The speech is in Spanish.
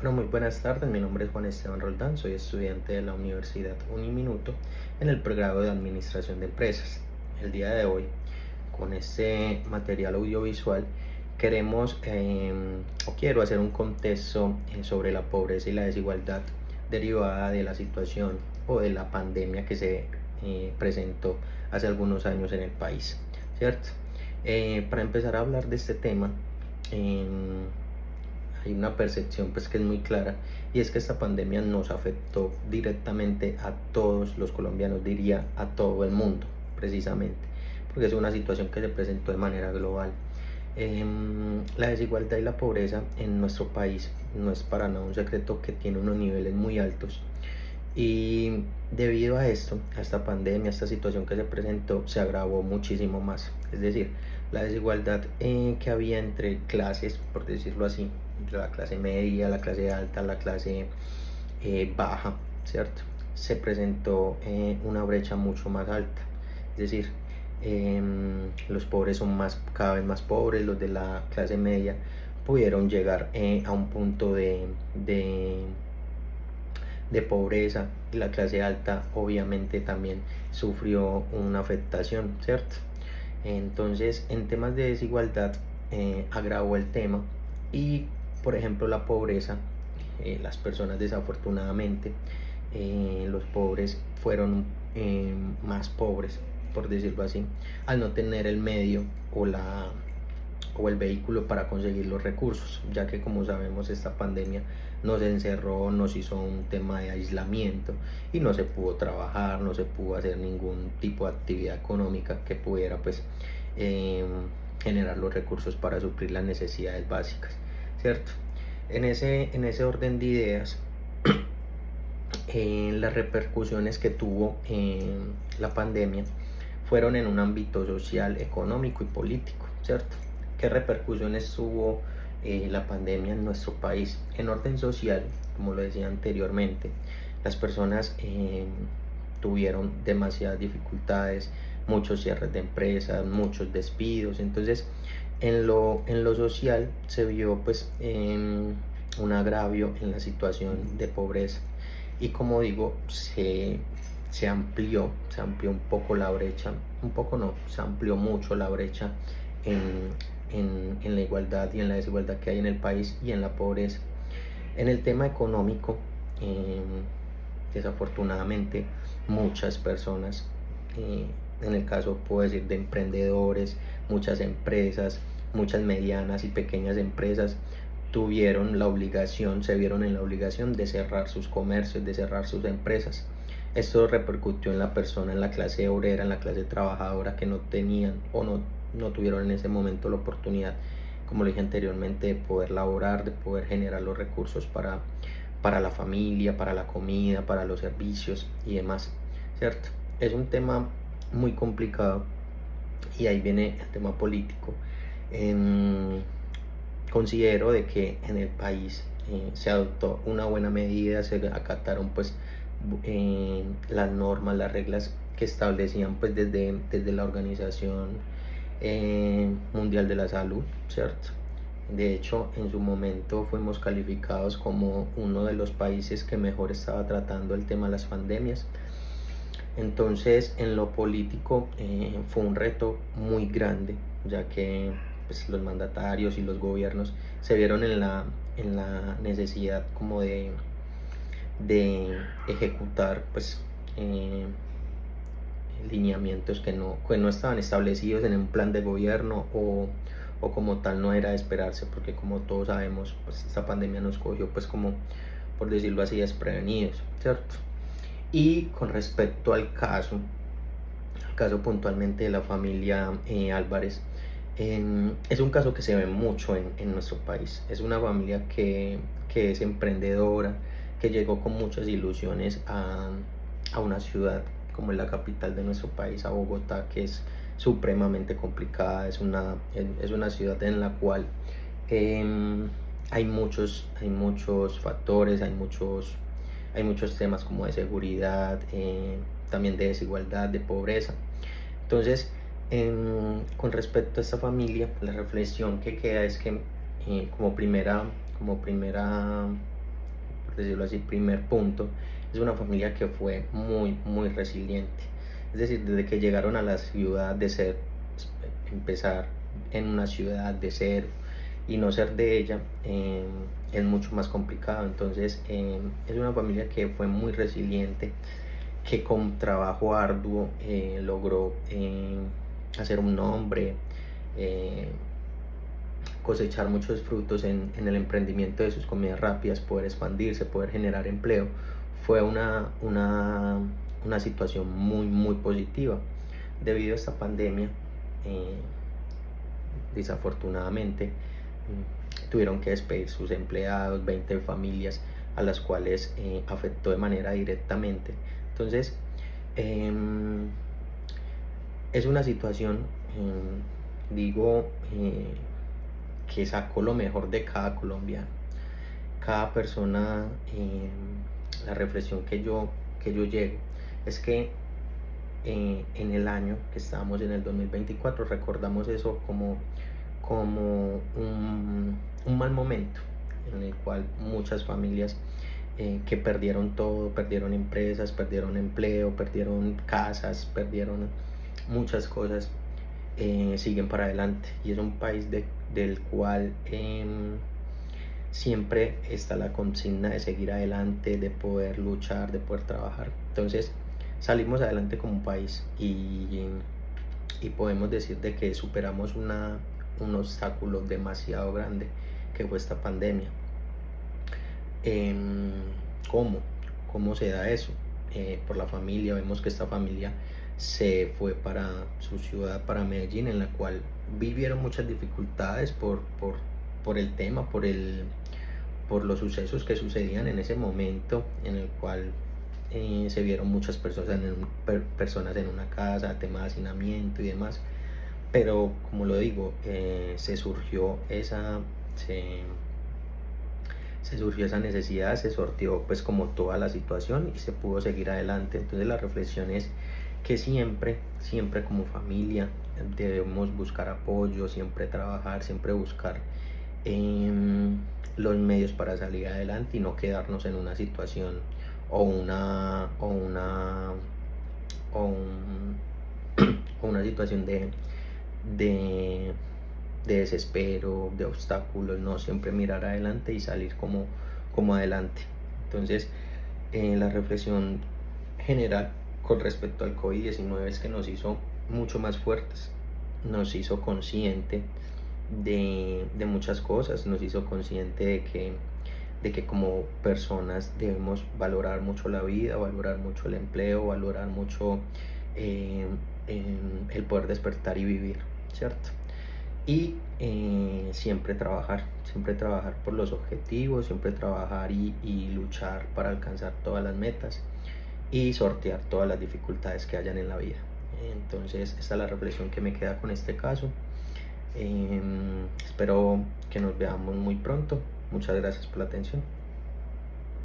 Bueno, muy buenas tardes, mi nombre es Juan Esteban Roldán, soy estudiante de la Universidad Uniminuto en el pregrado de Administración de Empresas. El día de hoy, con este material audiovisual, quiero hacer un contexto sobre la pobreza y la desigualdad derivada de la situación o de la pandemia que se presentó hace algunos años en el país, ¿cierto? Para empezar a hablar de este tema, hay una percepción pues que es muy clara, y es que esta pandemia nos afectó directamente a todos los colombianos, diría a todo el mundo, precisamente porque es una situación que se presentó de manera global. La desigualdad y la pobreza en nuestro país no es para nada un secreto, que tiene unos niveles muy altos, y debido a esto, a esta pandemia, a esta situación que se presentó, se agravó muchísimo más. Es decir, la desigualdad que había entre clases, por decirlo así, entre la clase media, la clase alta, la clase baja, ¿cierto? Se presentó una brecha mucho más alta. Es decir, los pobres son cada vez más pobres, los de la clase media pudieron llegar a un punto de pobreza, y la clase alta obviamente también sufrió una afectación, ¿cierto? Entonces, en temas de desigualdad, agravó el tema, y por ejemplo la pobreza, las personas desafortunadamente, los pobres fueron más pobres, por decirlo así, al no tener el medio o el vehículo para conseguir los recursos, ya que, como sabemos, esta pandemia nos encerró, nos hizo un tema de aislamiento, y no se pudo trabajar, no se pudo hacer ningún tipo de actividad económica que pudiera pues eh, generar los recursos para suplir las necesidades básicas, ¿cierto? En ese orden de ideas, las repercusiones que tuvo la pandemia fueron en un ámbito social, económico y político, ¿cierto? ¿Qué repercusiones tuvo la pandemia en nuestro país? En orden social, como lo decía anteriormente, las personas tuvieron demasiadas dificultades, muchos cierres de empresas, muchos despidos. Entonces, en lo social se vio pues un agravio en la situación de pobreza, y como digo, se amplió un poco la brecha, un poco no, se amplió mucho la brecha en la igualdad y en la desigualdad que hay en el país, y en la pobreza. En el tema económico, desafortunadamente, muchas personas, en el caso puedo decir de emprendedores, muchas empresas, muchas medianas y pequeñas empresas, se vieron en la obligación de cerrar sus comercios, de cerrar sus empresas. Esto repercutió en la persona, en la clase obrera, en la clase trabajadora, que no tenían o no tuvieron en ese momento la oportunidad, como lo dije anteriormente, de poder laborar, de poder generar los recursos para la familia, para la comida, para los servicios y demás, ¿cierto? Es un tema muy complicado, y ahí viene el tema político. Considero de que en el país se adoptó una buena medida, se acataron pues las normas, las reglas que establecían pues desde la Organización Mundial de la Salud, ¿cierto? De hecho, en su momento fuimos calificados como uno de los países que mejor estaba tratando el tema de las pandemias. Entonces, en lo político, fue un reto muy grande, ya que pues, los mandatarios y los gobiernos se vieron en la necesidad como de ejecutar pues lineamientos que no estaban establecidos en un plan de gobierno, o como tal no era de esperarse, porque como todos sabemos, pues esta pandemia nos cogió pues como, por decirlo así, desprevenidos, ¿cierto? Y con respecto al caso puntualmente de la familia Álvarez, es un caso que se ve mucho en nuestro país. Es una familia que es emprendedora, que llegó con muchas ilusiones a una ciudad como es la capital de nuestro país, a Bogotá, que es supremamente complicada. Es una ciudad en la cual hay muchos factores, hay muchos temas como de seguridad, también de desigualdad, de pobreza. Entonces, con respecto a esta familia, la reflexión que queda es que como primera por decirlo así. Primer punto, es una familia que fue muy resiliente. Es decir, desde que llegaron a la ciudad de ser, empezar en una ciudad de cero y no ser de ella, es mucho más complicado. Entonces, es una familia que fue muy resiliente, que con trabajo arduo logró hacer un nombre, eh, cosechar muchos frutos en el emprendimiento de sus comidas rápidas, poder expandirse, poder generar empleo. Fue una situación muy positiva. Debido a esta pandemia, eh, desafortunadamente, tuvieron que despedir sus empleados, 20 familias a las cuales afectó de manera directamente. Entonces, es una situación, digo, que sacó lo mejor de cada colombiano. Cada persona, la reflexión que yo llego es que en el año que estábamos en el 2024 recordamos eso como un mal momento en el cual muchas familias que perdieron todo, perdieron empresas, perdieron empleo, perdieron casas, perdieron muchas cosas, siguen para adelante. Y es un país del cual siempre está la consigna de seguir adelante, de poder luchar, de poder trabajar. Entonces salimos adelante como país y podemos decir de que superamos un obstáculo demasiado grande que fue esta pandemia. ¿Cómo? ¿Cómo se da eso? Por la familia. Vemos que esta familia se fue para su ciudad, para Medellín, en la cual vivieron muchas dificultades por el tema, por los sucesos que sucedían en ese momento, en el cual se vieron muchas personas en una casa, tema de hacinamiento y demás. Pero como lo digo, se surgió esa necesidad, se sorteó pues como toda la situación y se pudo seguir adelante. Entonces la reflexión es que siempre como familia debemos buscar apoyo, siempre trabajar, siempre buscar los medios para salir adelante y no quedarnos en una situación o una situación de desespero, de obstáculos. No, siempre mirar adelante y salir como adelante. Entonces, la reflexión general con respecto al COVID-19 es que nos hizo mucho más fuertes, nos hizo consciente de muchas cosas, nos hizo consciente de que como personas debemos valorar mucho la vida, valorar mucho el empleo, valorar mucho el poder despertar y vivir, ¿cierto? Y siempre trabajar por los objetivos, siempre trabajar y luchar para alcanzar todas las metas y sortear todas las dificultades que hayan en la vida. Entonces, esta es la reflexión que me queda con este caso. Espero que nos veamos muy pronto. Muchas gracias por la atención.